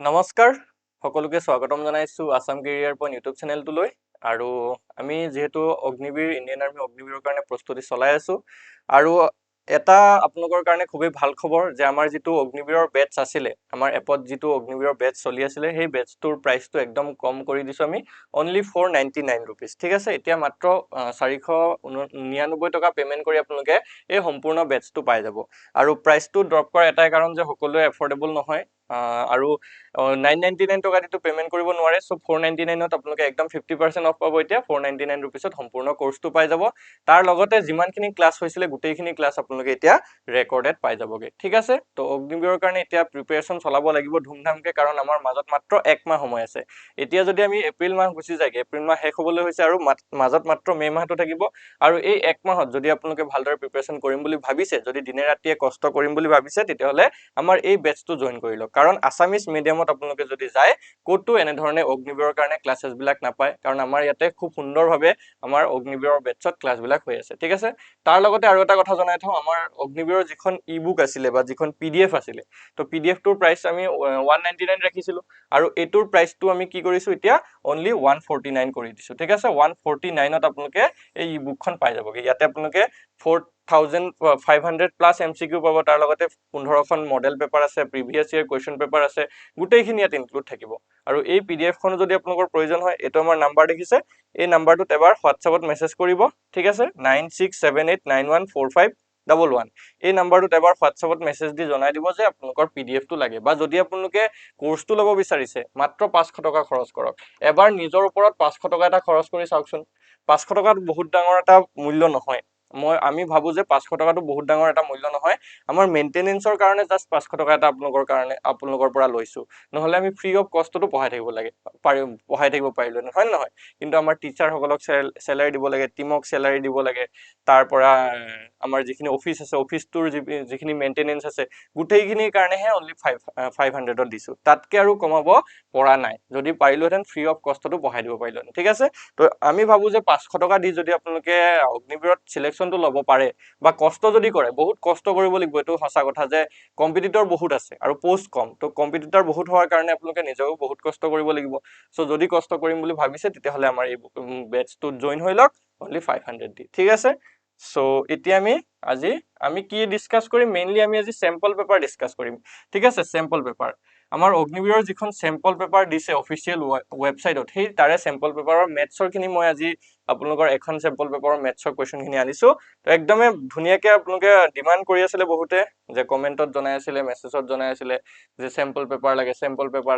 নমস্কাৰ সকলোকে স্বাগতম জনাইছো আসাম কেৰিয়াৰ পইণ্ট ইউটিউব চেনেলটোলৈ আৰু আমি যেহেতু অগ্নিবীৰ ইণ্ডিয়ান আৰ্মি অগ্নিবীৰৰ কাৰণে প্ৰস্তুতি চলাই আছো আৰু এটা আপোনালোকৰ কাৰণে খুবই ভাল খবৰ যে আমাৰ যেটো অগ্নিবীৰৰ বেটছ আছিলে আমাৰ এপত যেটো অগ্নিবীৰৰ বেটছ চলি আছিলে সেই বেটছটোৰ প্ৰাইচটো একদম কম কৰি দিছো আমি অনলি 499 रुपीस ঠিক আছে এতিয়া মাত্ৰ 499 টকা পেমেন্ট কৰি আপোনালোকে এই সম্পূৰ্ণ বেটছটো পাই যাব আৰু প্ৰাইচটো ড্ৰপ কৰা এটাই কাৰণ যে সকলোৱে এফৰ্ডেবল নহয় আৰু 999 টকা দিটো পেমেন্ট কৰিব নোৱাৰে সো 499 ত আপোনালোকে একদম 50% অফ পাব এতিয়া 499 रुपीसত সম্পূৰ্ণ কোৰ্সটো পাই যাব তাৰ লগতে যিমানখিনি ক্লাস হৈছিলে গোটেইখিনি ক্লাস আপোনালোকে এতিয়া ৰেকৰ্ডেড পাই যাবগে ঠিক আছে তো অগ্নিবীৰৰ কাৰণে এতিয়া প্ৰিপাৰেচন চলাব লাগিব ধুমধামকে কাৰণ আমাৰ মাজত মাত্ৰ 1 মাহ সময় আছে এতিয়া যদি আমি এপ্ৰিল মাহ গুছি যায়গে এপ্ৰিল মাহ শেষ হ'বলৈ হৈছে আৰু মাজত মাত্ৰ মে মাহটো থাকিব আৰু এই 1 মাহত যদি আপোনালোকে ভালদৰে প্ৰিপাৰেচন কৰিম বুলি ভাবিছে যদি দিনে ৰাতিয়ে কষ্ট কৰিম বুলি ভাবিছে তেতিয়াহলে আমাৰ এই বেচটো জয়েন কৰি লওক কাৰণ আসামিজ মিডিয়ামত আপোনালোকে যদি যায় কোটো এনে ধৰণে অগ্নিবীৰৰ কাৰণে ক্লাसेছ বিলাক নাপায় কাৰণ আমাৰ ইয়াতে খুব সুন্দৰভাৱে আমাৰ অগ্নিবীৰৰ বেচত ক্লাছ বিলাক হৈ আছে ঠিক আছে তাৰ লগতে আৰু এটা কথা জনাই থওঁ আমাৰ অগ্নিবীৰৰ যিখন ই-বুক আছিলে বা যিখন পিডিএফ আছিলে তো পিডিএফ টোৰ প্ৰাইস আমি 199 ৰাখিছিলো আৰু এটোৰ প্ৰাইসটো আমি কি কৰিছো এতিয়া অনলি 149 কৰি দিছো ঠিক আছে 149 ত আপোনালোকে এই ই-বুকখন পাই যাবগে ইয়াতে আপোনালোকে 4500 প্লাস এমসিকিউ পাব তাৰ লগতে 15খন মডেল পেপাৰ আছে প্ৰিভিয়াস ইয়াৰ কোৱেশ্চন পেপাৰ আছে গুটেইখিনি ইয়াত ইনক্লুড থাকিব আৰু এই পিডিএফ খন যদি আপোনালোকৰ প্ৰয়োজন হয় এটো আমাৰ নাম্বাৰ দেখিছে এই নাম্বাৰটোত এবাৰ হোৱাটছএপত মেছেজ কৰিব ঠিক আছে 9678914511 এই নাম্বাৰটোত এবাৰ হোৱাটছএপত মেছেজ দি জনাই দিব যে আপোনালোকৰ পিডিএফ টো লাগে বা যদি আপোনালোকে কোৰ্সটো ল'ব বিচাৰিছে মাত্ৰ 500 টকা খৰচ কৰক এবাৰ নিজৰ ওপৰত 500 টকা এটা খৰচ কৰি চাওকচোন 500 টকাত বহুত ডাঙৰ এটা মূল্য নহয় আমি ভাবো যে 500 টকাটো বহুত ডাঙৰ এটা মূল্য নহয় আমাৰ মেইনটেনেন্সৰ কাৰণে জাস্ট 500 টকা এটা আপোনালোকৰ পৰা লৈছো নহলে আমি ফ্ৰী অফ কষ্টটো পঢ়াই থাকিব লাগে পঢ়াই থাকিব পাৰিলো নহয় নহয় কিন্তু আমাৰ টিচাৰ সকলক স্যালাৰি দিব লাগে টিমক স্যালাৰি দিব লাগে তাৰ পৰা আমাৰ যিখিনি অফিস আছে অফিসটোৰ যিখিনি মেইনটেনেন্স আছে গুটেইখিনিৰ কাৰণেহে অনলি 500 ত দিছো তাতকে আৰু কমাব পৰা নাই যদি পাৰিলোহেঁতেন ফ্ৰী অফ কষ্টটো পঢ়াই দিব পাৰিলোহেঁতেন ঠিক আছে তো আমি ভাবো যে 500 টকা দি যদি আপোনালোকে অগ্নিবীৰত সিলেকশনটো ল'ব পাৰে বা কষ্ট যদি কৰে বহুত কষ্ট কৰিব লাগিব এটো সঁচা কথা যে কম্পিটিটৰ বহুত আছে আৰু পোষ্ট কম তো কম্পিটিটৰ বহুত হোৱাৰ কাৰণে আপোনালোকে নিজেও বহুত কষ্ট কৰিব লাগিব সো যদি কষ্ট কৰিম বুলি ভাবিছে তেতিয়াহলে আমাৰ এই বেচটো জয়েন হৈ লওক অনলি 500 দি ঠিক আছে সো এতিয়া আমি কি ডিসকাস কৰিম মেইনলি আমি আজি স্যাম্পল পেপাৰ ডিসকাস কৰিম ঠিক আছে স্যাম্পল পেপাৰ আমাৰ অগ্নিবীৰৰ যিখন স্যাম্পল পেপাৰ দিছে অফিচিয়েল ওয়েবসাইটত সেই তাৰে স্যাম্পল পেপাৰৰ মেথছৰ খিনি মই আজি আপোনালোকৰ এখন স্যাম্পল পেপাৰৰ মেথছৰ কোৱেশ্চন খিনি আনিছো তো একদমে ধুনিয়াকে আপোনালোকে ডিমান্ড কৰি আছিলে বহুতে যে কমেন্টত জনাই আছিলে মেছেজত জনাই আছিলে যে স্যাম্পল পেপাৰ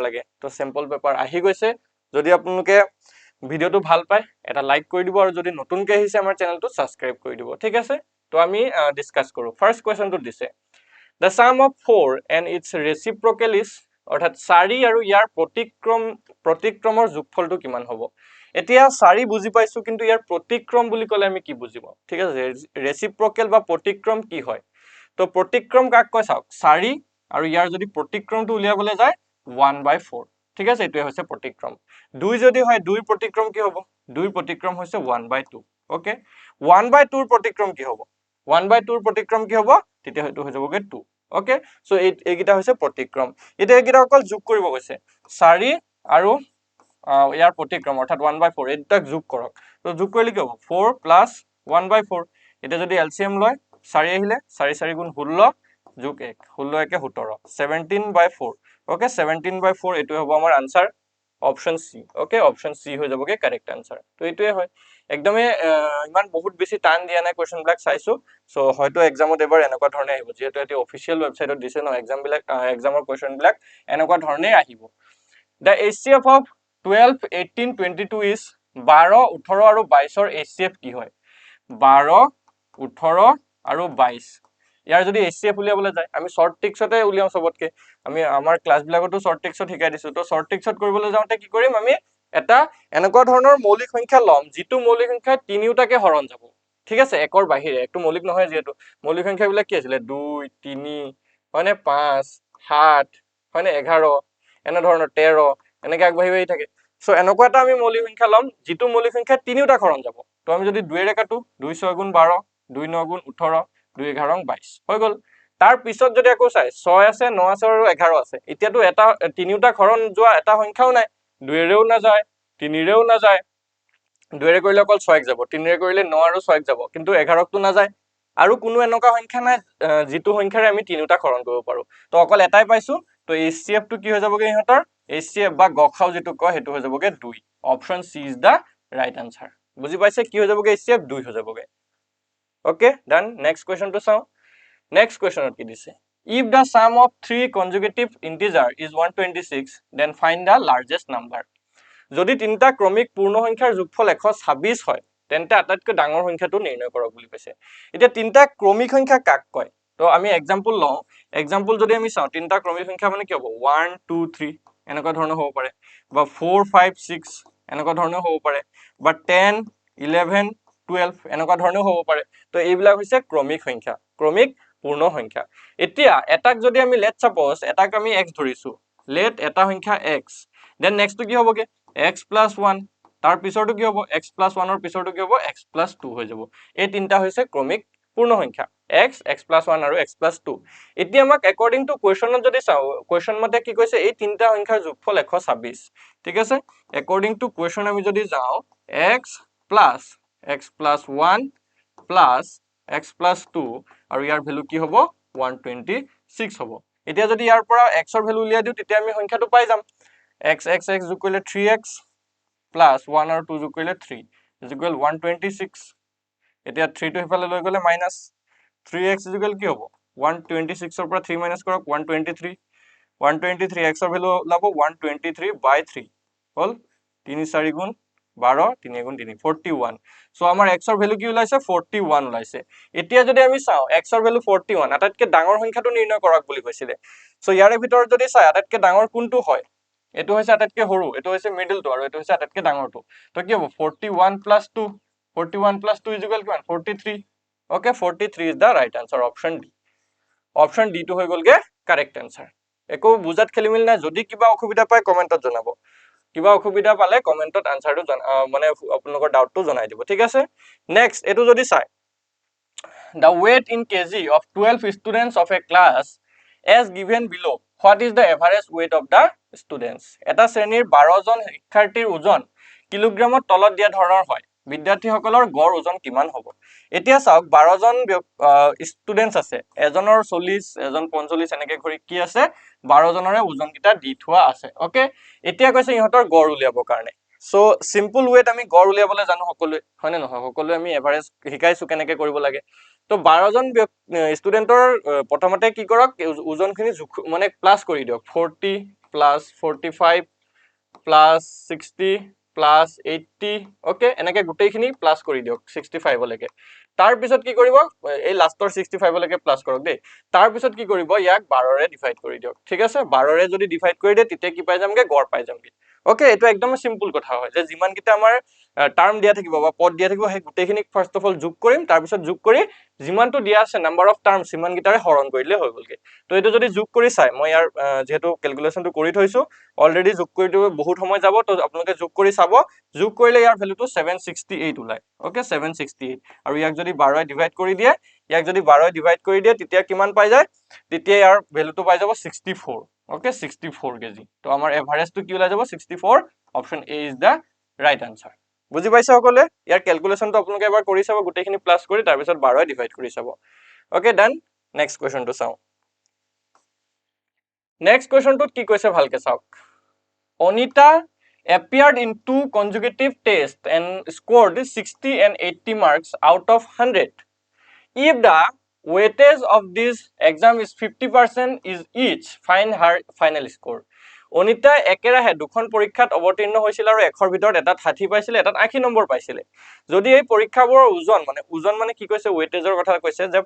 লাগে তো স্যাম্পল পেপাৰ আহি গৈছে যদি আপোনালোকে ভিডিওটো ভাল পায় এটা লাইক কৰি দিব আৰু যদি নতুনকে আহিছে আমাৰ চেনেলটো সাবস্ক্ৰাইব কৰি দিব ঠিক আছে তো আমি ডিসকাস কৰো ফাৰ্স্ট কোৱেশ্চনটো দিছে the sum of 4 and its reciprocal is অৰ্থাৎ 4 আৰু ইয়াৰ প্ৰতিক্ৰমৰ যোগফলটো কিমান হ'ব এতিয়া 4 বুজি পাইছো কিন্তু ইয়াৰ প্ৰতিক্ৰম বুলি ক'লে আমি কি বুজিব ঠিক আছে ৰেচিপ্ৰকেল বা প্ৰতিক্ৰম কি হয় তো প্ৰতিক্ৰম কাক কয় চাওক 4 আৰু ইয়াৰ যদি প্ৰতিক্ৰমটো উলিয়াবলৈ যায় 1/4 ঠিক আছে এটোই হৈছে প্ৰতিক্ৰম 2 যদি হয় 2 প্ৰতিক্ৰম কি হ'ব 2 প্ৰতিক্ৰম হৈছে 1/2 ওকে 1/2 প্ৰতিক্ৰম কি হ'ব 1/2 প্ৰতিক্ৰম কি হ'ব তেতিয়া হয়তো হৈ যাবগে 2 ওকে সো এইগিটা হৈছে প্ৰতিক্ৰম এটা এইগিটা অকল যোগ কৰিব কৈছে 4 আৰু ইয়াৰ প্ৰতিক্ৰম অৰ্থাৎ 1/4 এটাক যোগ কৰক তো যোগ কৰিলে কি হ'ব 4 + 1/4 এটা যদি এলসিএম লয় 4 আহিলে 4 4 গুণ 16 যোগ 1 16 1 17 17/4 ওকে 17/4 এটো হ'ব আমাৰ আনসাৰ অপশন সি ওকে অপশন সি হৈ যাবগে কারেক্ট আনসার তো এটোই হয় একদমে ইমান বহুত বেছি টান দিয়া নাই কোৱেশ্চন বিলাক চাইছো সো হয়তো এক্সামত এবাৰ এনেকুৱা ধৰণে আহিব যেহেতু এটি অফিচিয়েল ওয়েবসাইটত দিছে ন এক্সামৰ কোৱেশ্চন বিলাক এনেকুৱা ধৰণে আহিব the HCF of 12 18 22 is 12 18 আৰু 22 ৰ HCF কি হয় 12 18 আৰু 22 ইয়াৰ যদি HCF উলিয়াবলৈ যায় আমি শৰ্ট ট্ৰিক্সতে উলিয়াম সবতকে আমি আমাৰ ক্লাস বিলাকতো শৰ্ট ট্ৰিক্সত শিকাই দিছো তো শৰ্ট ট্ৰিক্সত কৰিবলৈ যাওঁতে কি কৰিম আমি এটা এনেকুৱা ধৰণৰ মৌলিক সংখ্যা লম যিটো মৌলিক সংখ্যা তিনিওটাকে হৰণ যাব ঠিক আছে একৰ বাহিৰে একটো মৌলিক নহয় যেটো মৌলিক সংখ্যা বিলাক কি আছিল 2 3 হয়নে 5 7 হয়নে 11 এনে ধৰণৰ 13 এনেকৈ আগবাঢ়ি থাকে সো এনেকুৱা এটা আমি মৌলিক সংখ্যা লম যিটো মৌলিক সংখ্যা তিনিওটা হৰণ যাব তো আমি যদি 2 ৰে কাটো 2 6 গুণ 12 2 9 গুণ 18 2 11 22 হৈ গল তাৰ পিছত যদি আকৌ চাই 6 আছে 9 আছে আৰু 11 আছে এতিয়াতো এটা তিনিটা হৰণ যোৱা এটা সংখ্যাও নাই 2 ৰেও নাযায় 3 ৰেও নাযায় 2 ৰে কৰিলে অকল 6 যাব 3 ৰে কৰিলে 9 আৰু 6 যাব কিন্তু 11 তো নাযায় আৰু কোনো এনেকুৱা সংখ্যা নাই যিটো সংখ্যাৰে আমি তিনিটা হৰণ কৰিব পাৰো তো অকল এটাই পাইছো তো HCF টো কি হৈ যাবগে ইহঁতৰ HCF বা গখাও যেটো কয় হেতু হৈ যাবগে 2 option C is the right answer বুজি পাইছে কি হৈ যাবগে HCF 2 হৈ যাবগে ওকে ডান নেক্সট কোৱেশ্চন টো চাও নেক্সট কোৱেশ্চনত কি দিছে if the sum of three consecutive integer is 126 then find the largest number যদি তিনটা ক্ৰমিক পূৰ্ণ সংখ্যাৰ যোগফল 126 হয় তেন্তে আটাইতকৈ ডাঙৰ সংখ্যাটো নিৰ্ণয় কৰক বুলি কৈছে এতিয়া তিনটা ক্ৰমিক সংখ্যা কাক কয় তো আমি एग्जांपल লও एग्जांपल যদি আমি চাও তিনটা ক্ৰমিক সংখ্যা মানে কি হ'ব 1 2 3 এনেকুৱা ধৰণৰ হ'ব পাৰে বা 4 5 6 এনেকুৱা ধৰণৰ হ'ব পাৰে বা 10 11 12 এনেকুৱা ধৰণৰ হ'ব পাৰে তো এইবিলাক হৈছে ক্ৰমিক সংখ্যা ক্ৰমিক পূৰ্ণ সংখ্যা এতিয়া এটাক যদি আমি লেট সাপোজ এটাক আমি x ধৰিছো লেট এটা সংখ্যা x দেন নেক্সট কি হ'বগে x + 1 তাৰ পিছৰটো কি হ'ব x + 1 ৰ পিছৰটো কি হ'ব x + 2 হৈ যাব এই তিনটা হৈছে ক্ৰমিক পূৰ্ণ সংখ্যা x x + 1 আৰু x + 2 এতিয়া আমাক according to কোৱেশ্চনত যদি চাও কোৱেশ্চন মতে কি কৈছে এই তিনটা সংখ্যাৰ যোগফল 126 ঠিক আছে according to কোৱেশ্চন আমি যদি যাও x + 1 + x + 2 আৰু ইয়াৰ ভ্যালু কি হ'ব 126 হ'ব এতিয়া যদি ইয়াৰ পৰা x ৰ ভ্যালু উলিয়াই দিও তেতিয়া আমি সংখ্যাটো পাই যাম x x x যোগ কৰিলে 3x + 1 আৰু 2 যোগ কৰিলে 3 = 126 এতিয়া 3 টো হিফালে লৈ গলে মাইনাস 3x = কি হ'ব 126 ৰ পৰা 3 মাইনাস কৰক 123 123 x ৰ ভ্যালু লাভ 123/3 হল 3 4 গুণ 12 3 গুণ 3 41 সো আমাৰ x ৰ ভ্যালু কি ওলাইছে 41 ওলাইছে এতিয়া যদি আমি চাও x ৰ ভ্যালু 41 আটাইতকৈ ডাঙৰ সংখ্যাটো নিৰ্ণয় কৰক বুলি কৈছিলে সো ইয়াৰে ভিতৰত যদি চাই আটাইতকৈ ডাঙৰ কোনটো হয় এটো হৈছে আটাইতকৈ সৰু এটো হৈছে মিডলটো আৰু এটো হৈছে আটাইতকৈ ডাঙৰটো তো কি হ'ব 41 + 2 41 + 2 = কিমান 43 okay 43 is the right answer option D টো হৈ গলগে কারেক্ট আনসার একো বুজাত খেলিমিল নাই যদি কিবা অসুবিধা পায় কমেন্টত জনাব কিবা অসুবিধা পালে কমেন্টত আনসারটো মানে আপোনালোকৰ ডাউটটো জনাই দিব ঠিক আছে নেক্সট এটো যদি চাই the weight in kg of 12 students of a class as given below what is the average weight of the students এটা শ্ৰেণীৰ 12 জন শিক্ষাৰ্থীৰ ওজন কিলোগ্ৰামত তলত দিয়া ধৰণৰ হয় বিদ্যাৰ্থীসকলৰ গড় ওজন কিমান হ'ব এতিয়া চাওক 12 জন ষ্টুডেন্টস আছে এজনৰ 40 এজন 45 এনেকে ঘৰি কি আছে 12 জনৰে ওজন কিটা দি থোৱা আছে ওকে এতিয়া কৈছে ইহঁতৰ গড় উলিয়াবৰ কাৰণে সো সিম্পল ওয়েট আমি গড় উলিয়াবলৈ জানো সকলোৱে হয়নে নহয় সকলোৱে আমি এভাৰেজ শিকাইছো কেনেকে কৰিব লাগে তো 12 জন ষ্টুডেন্টৰ প্ৰথমতে কি কৰক ওজনখিনি মানে প্লাস কৰি দিয়ক 40 + 45 + 60 + 80 ওকে এনেকে গোটেইখিনি প্লাস কৰি দিয়ক 65 লৈকে তাৰ পিছত কি কৰিব এই লাষ্টৰ 65 লৈকে প্লাস কৰক দেই তাৰ পিছত কি কৰিব ইয়াক 12 ৰে ডিভাইড কৰি দিয়ক ঠিক আছে 12 ৰে যদি ডিভাইড কৰি দিয়ে তেতিয়া কি পাই যামগে গড় পাই যামগে ওকে এটো একদম সিম্পল কথা হয় যে যিমান কিটা আমাৰ টাৰ্ম দিয়া থাকিব বা পদ দিয়া থাকিব সেই গোটেইখিনি ফাৰ্স্ট অফ অল যোগ কৰিম তাৰ পিছত যোগ কৰি যিমানটো দিয়া আছে নাম্বাৰ অফ টাৰ্মস সিমান কিটাৰে হৰণ কৰিলে হৈ গলগে তো এটো যদি যোগ কৰি চাই মই ইয়াৰ যেহেতু ক্যালকুলেশনটো কৰি থৈছো অলৰেডি যোগ কৰি দিব বহুত সময় যাব তো আপোনালোকে যোগ কৰি চাব যোগ কৰিলে ইয়াৰ ভ্যালুটো 768 ওলাই ওকে 768 আৰু ইয়াক যদি 12 ৰে ডিভাইড কৰি দিয়ে ইয়াক যদি 12 ৰে ডিভাইড কৰি দিয়ে তেতিয়া কিমান পাই যায় তেতিয়া ইয়াৰ ভ্যালুটো পাই যাব 64 ওকে 64 কেজি তো আমাৰ এভাৰেজটো কি ওলাই যাব 64 option A is the right answer বুজি পাইছে সকলে ইয়াৰ ক্যালকুলেশনটো আপোনালোকে এবাৰ কৰি চাব গোটেইখিনি প্লাস কৰি তাৰ পিছত 12 ৰে ডিভাইড কৰি চাব ওকে ডান নেক্সট কোৱেশ্চনটো চাও নেক্সট কোৱেশ্চনটোত কি কৈছে ভালকে চাওক Anita appeared in 2 consecutive tests and scored 60 and 80 marks out of 100 if the weightage of this exam is 50% is each find her final score Anita একেৰাহে দুখন পৰীক্ষাত অৱতীৰ্ণ হৈছিল আৰু এখৰ ভিতৰত এটাত 60 পাইছিল এটাত 80 নম্বৰ পাইছিল যদি এই পৰীক্ষাবোৰৰ ওজন মানে কি কৈছে ওয়েটেজৰ কথা কৈছে যে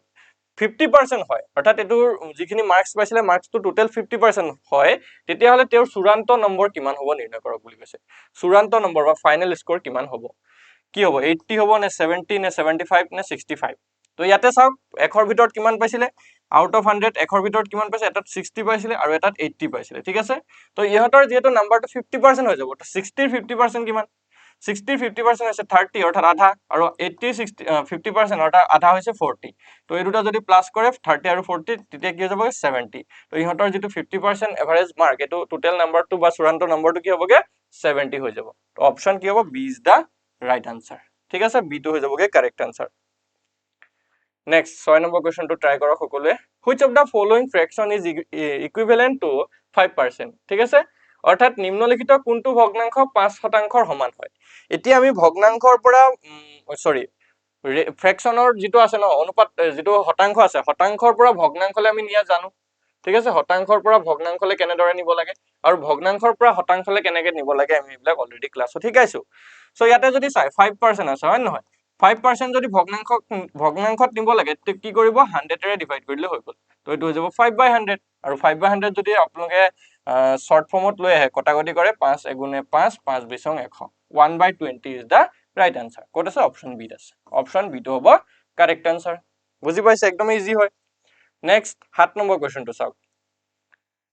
50% হয় অৰ্থাৎ এটো যিখিনি মাৰ্কস পাইছিলে মাৰ্কস তো টোটাল 50% হয় তেতিয়া হলে তেওঁৰ চূড়ান্ত নম্বৰ কিমান হ'ব নিৰ্ণয় কৰক বুলি কৈছে চূড়ান্ত নম্বৰ বা ফাইনাল স্কোৰ কিমান হ'ব কি হ'ব 80 হ'ব নে 70 নে 75 নে 65 তো ইয়াতে চাওক এখৰ ভিতৰত কিমান পাইছিলে আউট অফ 100 এখৰ ভিতৰত কিমান পাইছে এটাত 60 পাইছিলে আৰু এটাত 80 পাইছিলে ঠিক আছে তো ইহঁতৰ যেহেতু নাম্বাৰটো 50% হৈ যাব তো 60 ৰ 50% কিমান 60 50% হৈছে 30 অৰ্থাৎ আধা আৰু 80 60 50% অৰ্থাৎ আধা হৈছে 40 তো এই দুটা যদি প্লাস কৰে 30 আৰু 40 তেতিয়া কি হৈ যাব 70 তো ইহঁতৰ যেটো 50% এভাৰেজ মাৰ্ক এটো টোটাল নাম্বাৰটো বা চূড়ান্ত নম্বৰটো কি হ'বগে 70 হৈ যাব তো অপচন কি হ'ব B is the right answer ঠিক আছে বি টো হৈ যাবগে কাৰেক্ট আনসাৰ নেক্সট 6 নম্বৰ কোৱেশ্চনটো ট্ৰাই কৰক সকলোৱে which of the following fraction is equivalent to 5% ঠিক আছে অৰ্থাৎ নিম্নলিখিত কোনটো ভগ্নাংশ 5% সমান হয় এতিয়া আমি ভগ্নাংশৰ পৰা সৰি ফ্ৰেকশনৰ যেটো আছে ন অনুপাত যেটো শতাংশ আছে শতাংশৰ পৰা ভগ্নাংশলে আমি নিয়া জানো ঠিক আছে শতাংশৰ পৰা ভগ্নাংশলে কেনেদৰে নিব লাগে আৰু ভগ্নাংশৰ পৰা শতাংশলে কেনেকৈ নিব লাগে আমি এইবিলাক অলৰেডি ক্লাছত শিকাইছো সো ইয়াতে যদি চাই 5% আছে হয় নহয় 5% যদি ভগ্নাংশত নিব লাগে তে কি কৰিব 100 ৰে ডিভাইড কৰিলে হৈ গল তো এটো হৈ যাব 5/100 আৰু 5/100 যদি আপোনালোকে শৰ্ট ফৰ্মত লৈ আহে কটাকটি কৰে 5 এগুণে 5 5 বিসং 100 1/20 is the right answer code আছে অপশন বি আছে অপশন বি টো হ'ব কারেক্ট আনসার বুজি পাইছে একদম ইজি হয় নেক্সট 7 নম্বৰ কোৱেশ্চনটো চাওক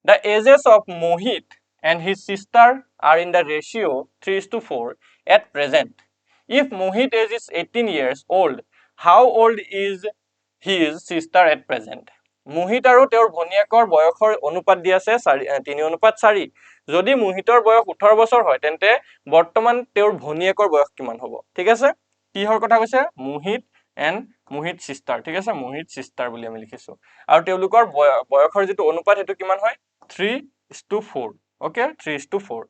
The ages of Mohit and his sister are in the ratio 3:4 at present. If Mohit age is 18 years old, how old is his sister at present? Mohit আৰু তেওঁৰ ভনিয়েকৰ বয়সৰ অনুপাত দি আছে 3:4 যদি মোহিতৰ বয়স 18 বছৰ হয় তেন্তে বৰ্তমান তেওঁৰ ভনিয়েকৰ বয়স কিমান হ'ব ঠিক আছে কিহৰ কথা কৈছে মোহিত এন্ড মোহিত সিস্টাৰ ঠিক আছে মোহিত সিস্টাৰ বুলি আমি লিখিছো আৰু তেওঁলোকৰ বয়সৰ যেটো অনুপাত হেতু কিমান হয় 3:4 ওকে 3:4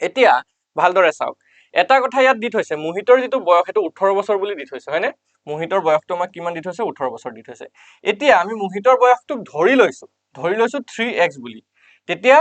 এতিয়া ভালদৰে চাওক এটা কথা ইয়াত দি থৈছে মোহিতৰ যেটো বয়স হেতু 18 বছৰ বুলি দি থৈছে হয়নে মোহিতৰ বয়সটো আমাক কিমান দি থৈছে 18 বছৰ দি থৈছে এতিয়া আমি মোহিতৰ বয়সটো ধৰি লৈছো 3x বুলি তেতিয়া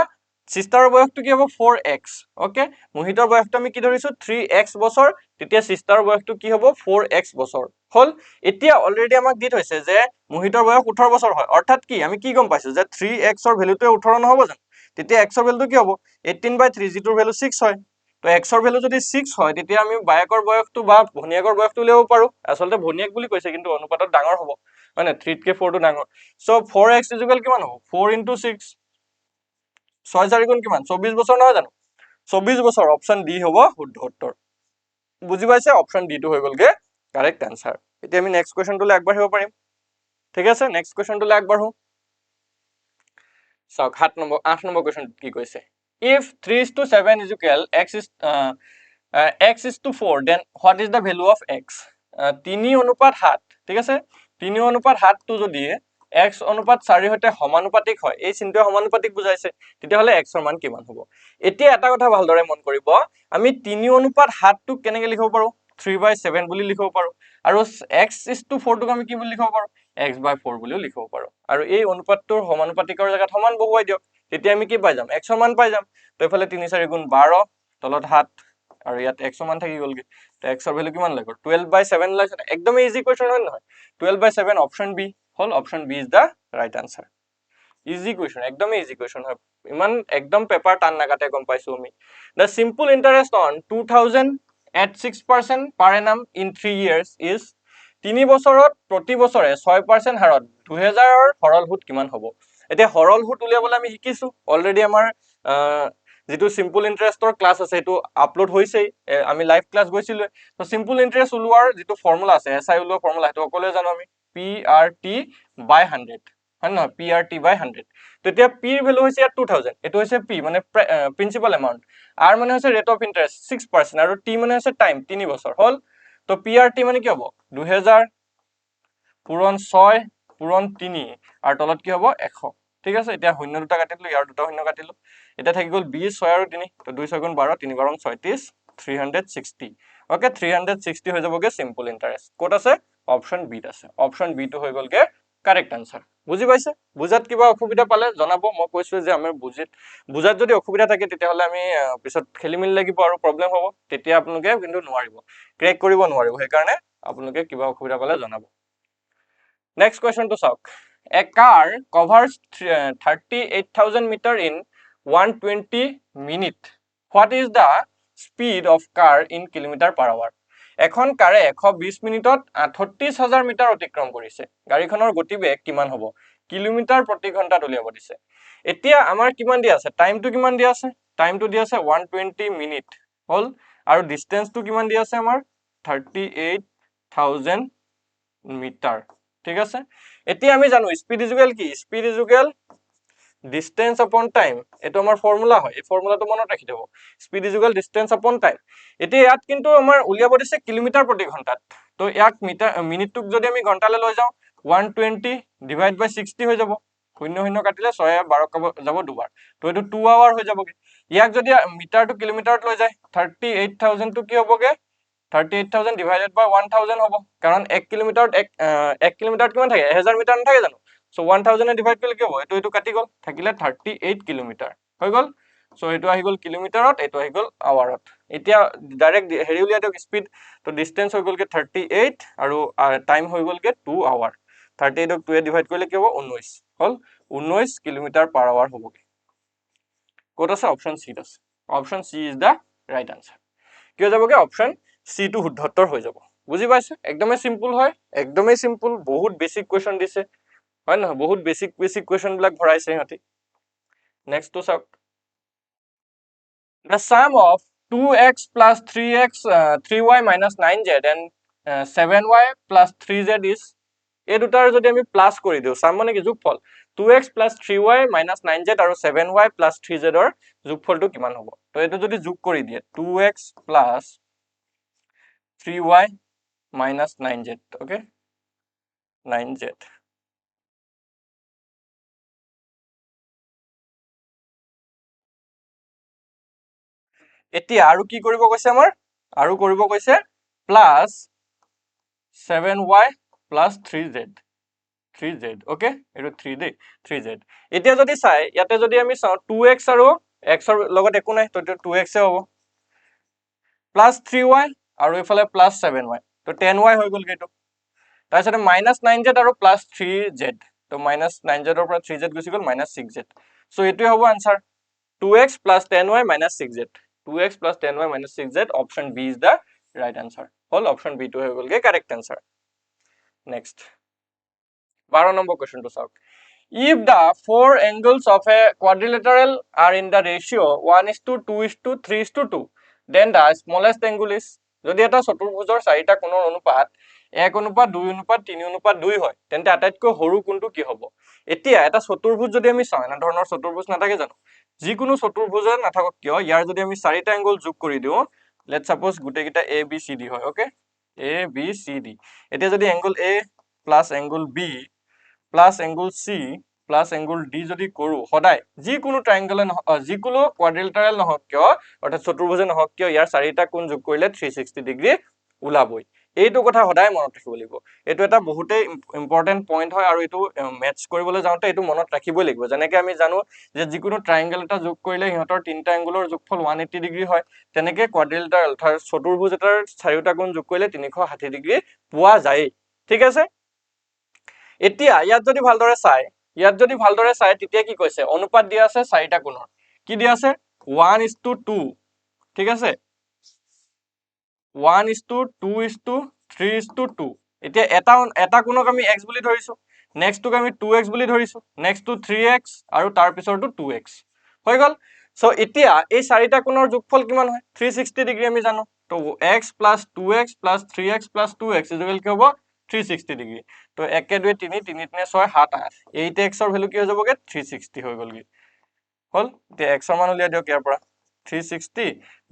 সিস্টাৰৰ বয়সটো কি হ'ব 4x ওকে মোহিতৰ বয়সটো আমি কি ধৰিছো 3x বছৰ তেতিয়া সিস্টাৰৰ বয়সটো কি হ'ব 4x বছৰ হল এতিয়া অলৰেডি আমাক দি থৈছে যে মোহিতৰ বয়স 18 বছৰ হয় অৰ্থাৎ কি আমি কি গম পাইছো যে 3x ৰ ভ্যালুটো 18 নহব জানো তেতিয়া x ৰ ভ্যালুটো কি হ'ব 18/3 যিটোৰ ভ্যালু 6 হয় তো x ৰ ভ্যালু যদি 6 হয় তেতিয়া আমি বায়কৰ বয়সটো বা ভনিয়েকৰ বয়সটো উলিয়াব পাৰো আসলতে ভনিয়েক বুলি কৈছে কিন্তু অনুপাতত ডাঙৰ হ'ব মানে 3 কে 4 টো ডাঙৰ সো 4x কিমান হ'ব 4 * 6 6 4 গুণ কিমান 24 বছৰ নহয় জানো 24 বছৰ অপশন ডি হ'ব শুদ্ধ উত্তৰ বুজি পাইছে অপশন ডি টো হৈ গলগে কাৰেক্ট আনসাৰ এতিয়া আমি নেক্সট কোৱেশ্চনটোলৈ আগবাঢ়িব পাৰিম ঠিক আছে নেক্সট কোৱেশ্চনটোলৈ আগবাঢ়ো চাওক 8 নম্বৰ কোৱেশ্চন কি কৈছে if 3:7 is equal x is to 4 then what is the value of x 3:7 ঠিক আছে 3:7 টো যদি x অনুপাত 4 হতে সমানুপাতিক হয় এই চিনটোৱে সমানুপাতিক বুজাইছে তেতিয়া হলে x ৰ মান কিমান হ'ব এতিয়া এটা কথা ভালদৰে মন কৰিব আমি 3:7 টো কেনেকৈ লিখিব পাৰো 3/7 বুলি লিখিব পাৰো আৰু x is to 4 টোক আমি কি বুলি লিখিব পাৰো x/4 বুলিও লিখিব পাৰো আৰু এই অনুপাতটোৰ সমানুপাতিকৰ জাগাত সমান বহুৱাই দিয়ক তেতিয়া আমি কি পাই যাম x ৰ মান পাই যাম তো এফালে 3 4 গুণ 12 তলত 7 আৰু ইয়াত x ৰ মান থাকি গলগে তো x ৰ ভ্যালু কিমান লাগিব 12/7 লাইছে একদম ইজি কোৱেশ্চন হয় নহয় 12/7 অপশন বি হল option B is the right answer easy question একদম ইজি কোৱেশ্চন হয় ইমান একদম পেপাৰ টান নাকাটে গম পাইছো আমি the simple interest on 2000 at 6% per annum in 3 years is 3 বছৰত প্ৰতি বছৰে 6% হাৰত 2000 ৰ সৰল সুদ কিমান হ'ব এতিয়া সৰল সুদ উলিয়াবলৈ আমি শিকিছো অলৰেডি আমাৰ যেটো সিম্পল ইন্টাৰেষ্টৰ ক্লাস আছে এটো আপলোড হৈছে আমি লাইভ ক্লাস গৈছিলো তো সিম্পল ইন্টাৰেষ্ট উলোৱাৰ যেটো ফৰ্মুলা আছে এসআই উলোৱাৰ ফৰ্মুলা এটো সকলোৱে জানো আমি PRT/100 হয় নহয় PRT/100 তো এতিয়া p ৰ ভ্যালু হৈছে 2000 এটো হৈছে p মানে প্ৰিন্সিপাল এমাউন্ট r মানে হৈছে ৰেট অফ ইন্টাৰেষ্ট 6% আৰু t মানে হৈছে টাইম 3 বছৰ হল তো PRT মানে কি হ'ব 2000 পূৰণ 6 পূৰণ 3 আৰু তলত কি হ'ব 100 ঠিক আছে এতিয়া শূন্য দুটা কাটিলো ইয়াৰ দুটা শূন্য কাটিলো এটা থাকি গল 20 6 আৰু 3 তো 2 6 গুণ 12 3 12 36 360 ওকে 360 হৈ যাবগে সিম্পল ইন্টাৰেষ্ট কোড আছে অপশন বি আছে অপশন বি টো হৈ গলগে কারেক্ট আনসার বুজি পাইছে বুজাত কিবা অসুবিধা পালে জনাব মই কৈছো যে আমাৰ বুজাত যদি অসুবিধা থাকে তেতিয়া হলে আমি পিছত খেলিমিলি লাগিব আৰু প্ৰবলেম হ'ব তেতিয়া আপোনালোকে কিন্তু নোৱাৰিব ক্ৰেক কৰিব নোৱাৰিব সেই কাৰণে আপোনালোকে কিবা অসুবিধা পালে জনাব নেক্সট কোৱেশ্চন to চাওক a car covers 38,000 meter in 120 minute what is the speed of car in km/h এখন কাৰে 120 মিনিটত 38000 মিটাৰ অতিক্ৰম কৰিছে গাড়ীখনৰ গতিবেগ কিমান হ'ব কিলোমিটাৰ প্ৰতি ঘণ্টাত উলিয়াব দিছে এতিয়া আমাৰ কিমান দিয়া আছে টাইমটো কিমান দিয়া আছে টাইমটো দিয়া আছে 120 মিনিট হল আৰু ডিসটেন্সটো কিমান দি আছে আমাৰ 38,000 মিটাৰ ঠিক আছে এতিয়া আমি জানো স্পীড ইকুৱেল কি speed equal distance upon time এটো আমাৰ ফৰ্মুলা হয় এই ফৰ্মুলাটো মনত ৰাখি থব speed equal distance upon time এতিয়া ইয়াত কিন্তু আমাৰ উলিয়াব দিছে কিলোমিটাৰ প্ৰতি ঘণ্টাত তো ইয়াক মিনিটটোক যদি আমি ঘণ্টালৈ লৈ যাওঁ 120 ডিভাইড বাই 60 হৈ যাব শূন্য শূন্য কাটিলে 6 12 যাব দুবাৰ তো এটো 2 আৱাৰ হৈ যাবগে ইয়াক যদি মিটাৰটো কিলোমিটাৰত লৈ যায় 38,000 টো কি হ'বগে 38,000 divided by 1,000 হ'ব কাৰণ 1 কিলোমিটাৰত 1 কিলোমিটাৰত কিমান থাকে 1000 মিটাৰ নাথাকে জানো সো 1000 এ ডিভাইড কৰিলে কি হ'ব এটো কাটি গল থাকিলে 38 কিলোমিটাৰ হৈ গল সো এটো আহি গল কিলোমিটাৰত এটো আহি গল আৱাৰত এতিয়া ডাইৰেক্ট হেৰি উলিয়া দিওক স্পিড তো ডিসটেন্স হৈ গলকে 38 আৰু টাইম হৈ গলকে 2 আৱাৰ 38 ক 2 এ ডিভাইড কৰিলে কি হ'ব 19 হল 19 কিলোমিটাৰ পাৰ আৱাৰ হ'বগে কোড আছে অপশন সি আছে option C is the right answer কি হৈ যাবগে অপশন সি টু শুদ্ধ উত্তৰ হৈ যাব বুজি পাইছে একদমই সিম্পল হয় একদমই সিম্পল বহুত বেসিক কোৱেশ্চন দিছে হয় না বহুত বেসিক কোৱেশ্চন বিলাক ভৰাইছে হতি নেক্সট টু চাওক the sum of 2x plus 3x 3y minus 9z and 7y plus 3z is এই দুটাৰ যদি আমি প্লাস কৰি দিও সাম মানে কি যোগফল 2x plus 3y minus 9z আৰু 7y plus 3z ৰ যোগফলটো কিমান হ'ব তো এটো যদি যোগ কৰি দিয়ে 2x plus 3y minus 9z okay 9z এতিয়া আৰু কি কৰিব কৈছে আমাৰ আৰু কৰিব কৈছে plus 7y plus 3z 3z okay এটো 3 দে 3z এতিয়া যদি চাই ইয়াতে যদি আমি চাও 2x আৰু x ৰ লগত একো নাই তো 2x এ হ'ব plus 3y আৰু ইফালে plus 7y তো 10y হৈ গল গেটো তাৰপিছতে minus 9z আৰু plus 3z তো minus 9z ৰ পৰা 3z গুচি গল minus 6z সো এটোই হ'ব answer 2x plus 10y minus 6z 2x plus 10y minus 6z option B is the right answer hall option B টো হৈ গল গে correct answer next 12 number question to solve if the four angles of a quadrilateral are in the ratio 1:2:3:2 then the smallest angle is যদি এটা চতুৰ্ভুজৰ চাৰিটা কোণৰ অনুপাত 1:2:3:2 হয় তেন্তে আটাইতকৈ সৰু কোণটো কি হ'ব এতিয়া এটা চতুৰ্ভুজ যদি আমি চাও এনা ধৰণৰ চতুৰ্ভুজ নাথাকে জানো যিকোনো চতুৰ্ভুজৰ নাথাকক কিয় ইয়াৰ যদি আমি চাৰিটা এংগল যোগ কৰি দিও লেটস সাপোজ গুটেকিটা A B C D হয় okay A B C D এতিয়া যদি angle A plus angle B plus angle C plus angle D যদি কৰো সদায় যিকোনো ট্ৰায়াঙ্গেল যিকোনো কোৱাড্ৰিলেটাৰেল নহওক কিয় অৰ্থাৎ চতুৰ্ভুজ নহওক কিয় ইয়াৰ চাৰিটা কোণ যোগ কৰিলে 360 ডিগ্ৰী ওলাবই এইটো কথা সদায় মনত ৰাখিব লাগিব এটো এটা বহুতে ইম্পৰ্টেন্ট পইণ্ট হয় আৰু এটো ম্যাচ কৰিবলৈ যাওঁতে এটো মনত ৰাখিবই লাগিব যেনেকৈ আমি জানো যে যিকোনো ট্ৰায়াঙ্গেল এটা যোগ কৰিলে ইহঁতৰ তিনটা এংগলৰ যোগফল 180 ডিগ্ৰী হয় তেনেকৈ কোৱাড্ৰিলেটাৰেল অৰ্থাৎ চতুৰ্ভুজ এটাৰ চাৰিটা কোণ যোগ কৰিলে 360 ডিগ্ৰী পোৱা যায় ঠিক আছে এতিয়া ইয়াত যদি ভালদৰে চাই তেতিয়া কি কৈছে অনুপাত দিয়া আছে চাৰিটা কোণৰ কি দিয়া আছে 1:2 ঠিক আছে 1:2:3:2 এতিয়া এটা কোণক আমি x বুলি ধৰিছো নেক্সটটোক আমি 2x বুলি ধৰিছো নেক্সটটো 3x আৰু তাৰ পিছৰটো 2x হৈ গল সো এতিয়া এই চাৰিটা কোণৰ যোগফল কিমান হয় 360 ডিগ্ৰী আমি জানো তো x + 2x + 3x + 2x কি হ'ব 360 ডিগ্ৰী তো 1 2 3 3 3 6 7 8 8x ৰ ভ্যালু কি হৈ যাবগে 360 হৈ গলগে হল তে x ৰ মান উলিয়া দিওক ইয়াৰ পৰা 360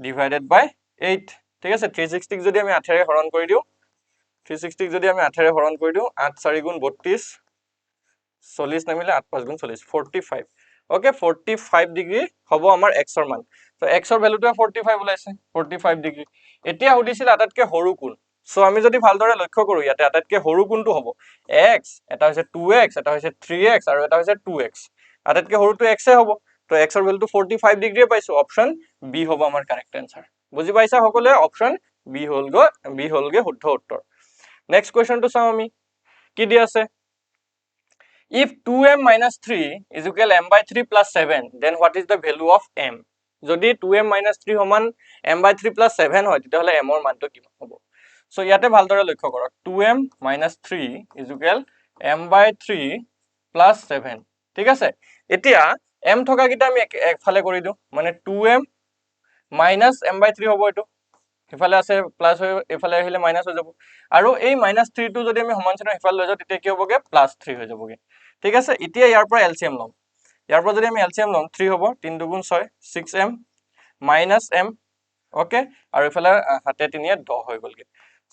ডিভাইডেড বাই 8 ঠিক আছে 360 ক যদি আমি 8 ৰে হৰণ কৰি দিও 360 ক যদি আমি 8 ৰে হৰণ কৰি দিও 8 4 গুণ 32 40 নামিলে 8 5 গুণ 40 45 ওকে 45 ডিগ্ৰী হ'ব আমাৰ x ৰ মান তো x ৰ ভ্যালুটো 45 ওলাইছে 45 ডিগ্ৰী এতিয়া উদিছিল আটাইতকৈ সৰু কোণ সো আমি যদি ভালদৰে লক্ষ্য কৰো ইয়াতে আটাইতকৈ সৰু কোণটো হ'ব x এটা হৈছে 2x এটা হৈছে 3x আৰু এটা হৈছে 2x আটাইতকৈ সৰুটো x এ হ'ব তো x ৰ ভ্যালুটো 45 ডিগ্ৰী পাইছো অপচন বি হ'ব আমাৰ কাৰেক্ট আনসাৰ বুজি পাইছা সকলোৱে অপচন বি হলগে শুদ্ধ উত্তৰ নেক্সট কোৱেশ্চনটো চাও আমি কি দি আছে if 2m minus 3 is equal m/3 plus 7 then what is the value of m যদি 2m minus 3 সমান m/3 plus 7 হয় তেতিয়াহলে m ৰ মানটো কিমান হ'ব সো ইয়াতে ভালদৰে লক্ষ্য কৰক 2m minus 3 is equal m/3 plus 7 ঠিক আছে এতিয়া m থকা কিটা আমি একফালে কৰি দিও মানে 2m minus m/3 হ'ব এটো ইফালে আছে প্লাস হৈ ইফালে আহিলে মাইনাস হৈ যাব আৰু এই -3 টো যদি আমি সমান চিহ্ন ইফালে লৈ যাওঁ তেতিয়া কি হ'বগে +3 হৈ যাবগে ঠিক আছে এতিয়া ইয়াৰ পৰা এলসিএম লম ইয়াৰ পৰা যদি আমি এলসিএম লম 3 হ'ব 3 2 6 6m -m ওকে আৰু ইফালে হাতে 3 এ 10 হৈ গলগে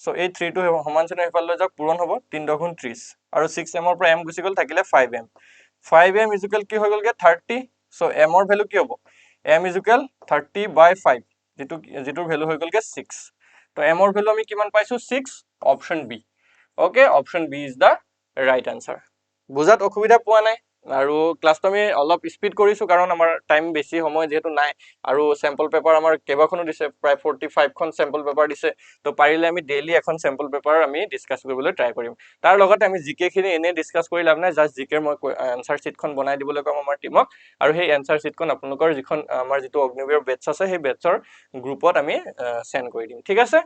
সো এই 3 টো সমান চিহ্ন ইফালে লৈ যাওক পূৰণ হ'ব 3 2 30 আৰু 6m ৰ পৰা m গুচি গল থাকিলে 5m 5m কি হৈ গলগে 30 সো m ৰ ভ্যালু কি হ'ব m 30/5 যেটোৰ ভ্যালু হৈ গলগে 6 তো m ৰ ভ্যালু আমি কিমান পাইছো 6 option B okay option B is the right answer বুজাত অসুবিধা পোৱা নাই আৰু ক্লাছটো আমি অলপ স্পিড কৰিছো কাৰণ আমাৰ টাইম বেছি সময় যেহেতু নাই আৰু স্যাম্পল পেপাৰ আমাৰ কেবাখনো দিছে প্ৰায় 45 খন স্যাম্পল পেপাৰ দিছে তো পাৰিলে আমি ডেইলি এখন স্যাম্পল পেপাৰ আমি ডিসকাস কৰিবলৈ ট্ৰাই কৰিম তাৰ লগতে আমি জিকে খিনি এনে ডিসকাস কৰি লাভ নাই জাস্ট জিকে মই আনসাৰ শীটখন বনাই দিবলৈ কম আমাৰ টিমক আৰু সেই আনসাৰ শীটখন আপোনালোকৰ যিখন আমাৰ যিটো অগ্নিবীৰ বেটছ আছে সেই বেটছৰ গ্ৰুপত আমি সেন্ড কৰি দিম ঠিক আছে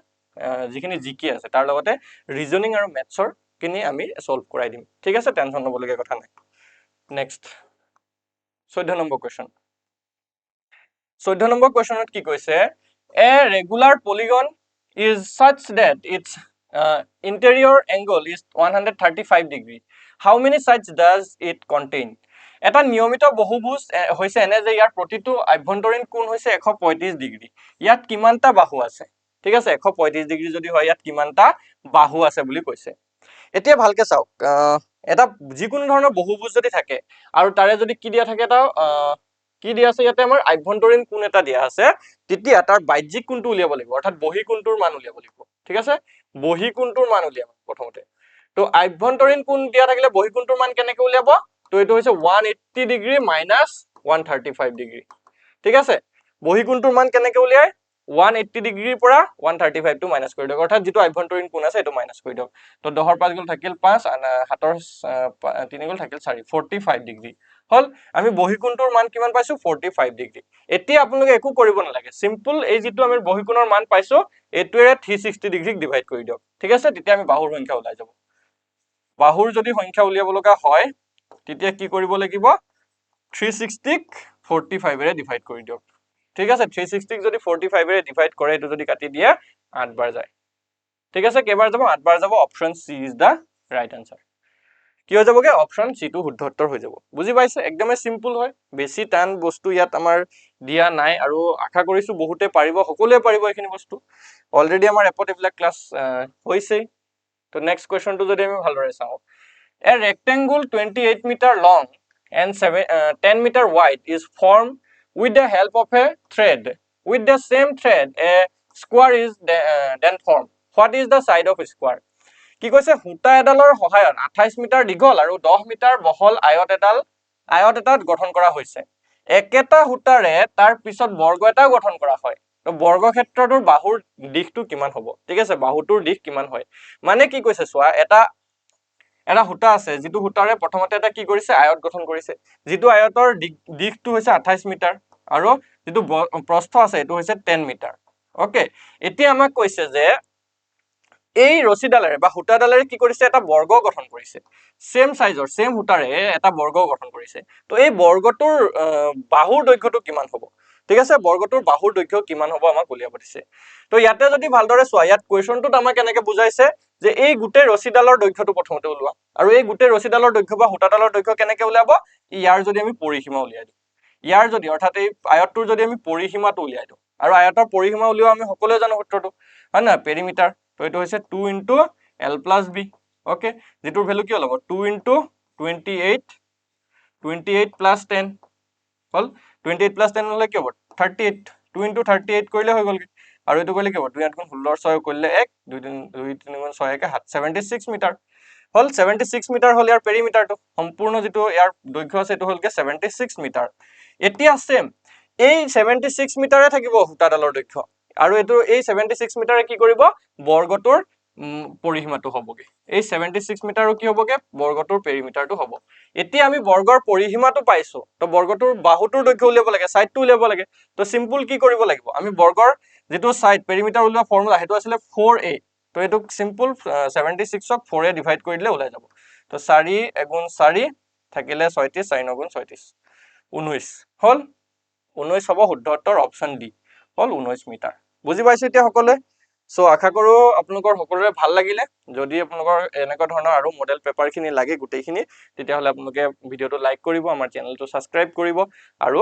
যিখিনি জিকে আছে তাৰ লগতে ৰিজনিং আৰু মেথছৰ কিনি আমি সলভ কৰাই দিম ঠিক আছে টেনশন লবলগীয়া কথা নাই নেক্সট 14 নম্বৰ কোৱেশ্চন 14 নম্বৰ কোৱেশ্চনত কি কৈছে a regular polygon is such that its interior angle is 135 degree how many sides does it contain এটা নিয়মিত বহুভুজ হৈছে এনে যে ইয়াৰ প্ৰতিটো আভ্যন্তৰীণ কোণ হৈছে 135 ডিগ্ৰী ইয়াত কিমানটা বাহু আছে ঠিক আছে 135 ডিগ্ৰী যদি হয় ইয়াত কিমানটা বাহু আছে বুলি কৈছে এতিয়া ভালকে চাওক এটা যিকোনো ধৰণৰ বহুভুজ যদি থাকে আৰু তাৰে যদি কি দিয়া থাকে এটা কি দিয়া আছে ইয়াতে আমাৰ আভ্যন্তৰীণ কোণ এটা দিয়া আছে তেতিয়া তাৰ বাহ্যিক কোণটো উলিয়াব লাগিব অৰ্থাৎ বহি কোণটোৰ মান উলিয়াব লাগিব ঠিক আছে বহি কোণটোৰ মান উলিয়াব প্ৰথমতে তো আভ্যন্তৰীণ কোণ দিয়া থাকিলে বহি কোণটোৰ মান কেনেকৈ উলিয়াব তো এটো হৈছে 180 ডিগ্ৰী - 135 ডিগ্ৰী ঠিক আছে বহি কোণটোৰ মান কেনেকৈ উলিয়ায় 180 ডিগ্ৰীৰ পৰা 135 টো মাইনাস কৰি দিয়ক অৰ্থাৎ যেটো আভ্যন্তৰীণ কোণ আছে এটো মাইনাস কৰি দিয়ক তো 10 ৰ 5 গল থাকিল 5 7 ৰ 3 গল থাকিল 4 45 ডিগ্ৰী হল আমি বহি কোণটোৰ মান কিমান পাইছো 45 ডিগ্ৰী এতিয়া আপোনালোকে একো কৰিব নালাগে সিম্পল এই যেটো আমি বহি কোণৰ মান পাইছো এটোৰে 360 ডিগ্ৰীক ডিভাইড কৰি দিয়ক ঠিক আছে তেতিয়া আমি বাহুৰ সংখ্যা ওলাই যাব বাহুৰ যদি সংখ্যা উলিয়াব লগা হয় তেতিয়া কি কৰিব লাগিব 360 ক 45 এৰে ডিভাইড কৰি দিয়ক ঠিক আছে 360 ক যদি 45 এৰে ডিভাইড কৰে এটো যদি কাটি দিয়ে 8 বাৰ যায় ঠিক আছে কেবাৰ যাব 8 বাৰ যাব option C is the right answer কি হৈ যাবগে অপশন সি টো শুদ্ধ উত্তৰ হৈ যাব বুজি পাইছে একদমে সিম্পল হয় বেছি টান বস্তু ইয়াত আমাৰ দিয়া নাই আৰু আশা কৰিছো বহুতে পাৰিব সকলোৱে পাৰিব এইখিনি বস্তু অলৰেডি আমাৰ এপত এইবিলাক ক্লাস হৈছে তো নেক্সট কোৱেশ্চনটো যদি আমি ভালদৰে চাও a rectangle 28 meter long and 10 meter wide is formed with the help of a thread with the same thread a square is then formed what is the side of a square কি কৈছে হুটা এডালৰ সহায়ত 28 metre দীঘল আৰু 10 metre বহল আয়ত এটাত গঠন কৰা হৈছে একেটা হুটাৰে তাৰ পিছত বৰ্গ এটা গঠন কৰা হয় তো বৰ্গক্ষেত্ৰটোৰ বাহুৰ দিশটো কিমান হ'ব ঠিক আছে বাহুটোৰ দিশ কিমান হয় মানে কি কৈছে চোৱা এটা হুটা আছে যেটো হুটাৰে প্ৰথমতে এটা কি কৰিছে আয়ত গঠন কৰিছে যেটো আয়তৰ দিশটো হৈছে 28 মিটাৰ আৰু যেটো প্ৰস্থ আছে এটো হৈছে 10 মিটাৰ ওকে এতিয়া আমাক কৈছে যে এই ৰছিডালেৰে বা হুটাডালেৰে কি কৰিছে এটা বৰ্গ গঠন কৰিছে সেম সাইজৰ সেম হুটাৰে এটা বৰ্গ গঠন কৰিছে তো এই বৰ্গটোৰ বাহুৰ দৈৰ্ঘ্যটো কিমান হ'ব ঠিক আছে বৰ্গটোৰ বাহুৰ দৈৰ্ঘ্য কিমান হ'ব আমাক উলিয়াব দিছে তো ইয়াতে যদি ভালদৰে চোৱা ইয়াত কোৱেশ্চনটোত আমাক কেনেকৈ বুজাইছে যে এই গুটে ৰছিডালৰ দৈৰ্ঘ্যটো প্ৰথমতে উলিওৱা আৰু এই গুটে ৰছিডালৰ দৈৰ্ঘ্য বা হুটাডালৰ দৈৰ্ঘ্য কেনেকৈ উলিয়াব ইয়াৰ যদি আমি পৰিসীমা উলিয়াই দিওঁ ইয়াৰ যদি অৰ্থাৎ এই আয়তটোৰ যদি আমি পৰিসীমাটো উলিয়াই দিওঁ আৰু আয়তৰ পৰিসীমা উলিওৱা আমি সকলোৱে জানো সূত্ৰটো হয় না পেৰিমিটাৰ তো এটো হৈছে 2 * l + b ওকে যেটোৰ ভ্যালু কি হ'ব 2 * 28 + 10 হল 28 + 10 হলে কি হ'ব 38 2 * 38 কৰিলে হৈ গল আৰু এটো কৰিলে কি হ'ব 2 * 8 = 16 6 কৰিলে 1 2 3 6 1 76 মিটাৰ হল 76 মিটাৰ হল ইয়াৰ পেৰিমিটাৰটো সম্পূৰ্ণ যেটো ইয়াৰ দৈৰ্ঘ্য আছে এটো হলকে 76 মিটাৰ এতিয়া সেম এই 76 মিটাৰে থাকিব হুটাডালৰ দৈৰ্ঘ্য আৰু এটো এই 76 মিটাৰে কি কৰিব বৰ্গটোৰ পৰিসীমাটো হ'বগে এই 76 মিটাৰৰ কি হ'বগে বৰ্গটোৰ পেৰিমিটাৰটো হ'ব এতিয়া আমি বৰ্গৰ পৰিসীমাটো পাইছো তো বৰ্গটোৰ বাহুটোৰ দৈৰ্ঘ্য উলিয়াব লাগে সাইডটো উলিয়াব লাগে তো সিম্পল কি কৰিব লাগিব আমি বৰ্গৰ যেটো সাইড পেৰিমিটাৰ উলিওৱা ফৰ্মুলা হেতু আছিল 4a তো এটো সিম্পল 76 ক 4 এ ডিভাইড কৰি দিলে ওলাই যাব তো 4 * 4 থাকিলে 36 4 * 9 = 36 19 হল 19 হ'ব শুদ্ধ উত্তৰ অপশন ডি হল 19 মিটাৰ বুজি পাইছে এতিয়া সকলোৱে সো আশা কৰো আপোনালোকৰ সকলোৰে ভাল লাগিলে যদি আপোনালোকৰ এনেকুৱা ধৰণৰ আৰু মডেল পেপাৰখিনি লাগে গোটেইখিনি তেতিয়াহ'লে আপোনালোকে ভিডিঅ'টো লাইক কৰিব আমাৰ চেনেলটো ছাবস্ক্ৰাইব কৰিব আৰু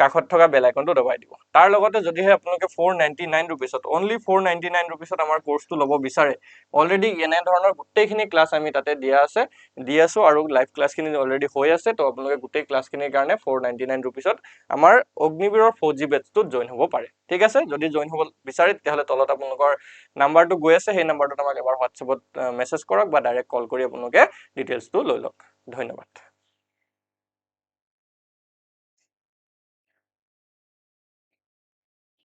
কাষত থকা বেল আইকনটো দবাই দিব তাৰ লগতে যদিহে আপোনালোকে 499 ৰুপিছত অনলি 499 ৰুপিছত আমাৰ কোৰ্সটো ল'ব বিচাৰে অলৰেডি এনে ধৰণৰ গোটেইখিনি ক্লাছ আমি তাতে দি আছো আৰু লাইভ ক্লাছখিনি অলৰেডি হৈ আছে তো আপোনালোকে গোটেই ক্লাছখিনিৰ কাৰণে 499 ৰুপিছত আমাৰ অগ্নিবীৰৰ 4G বেটছটোত জইন হ'ব পাৰে ঠিক আছে যদি জইন হ'ব বিচাৰে তেতিয়াহ'লে তলত আপোনালোকৰ নাম্বাৰটো গৈ আছে সেই নাম্বাৰটোত আমাক এবাৰ হোৱাটছএপত মেছেজ কৰক বা ডাইৰেক্ট কল কৰি আপোনালোকে ডিটেইলছটো লৈ লওক ধন্যবাদ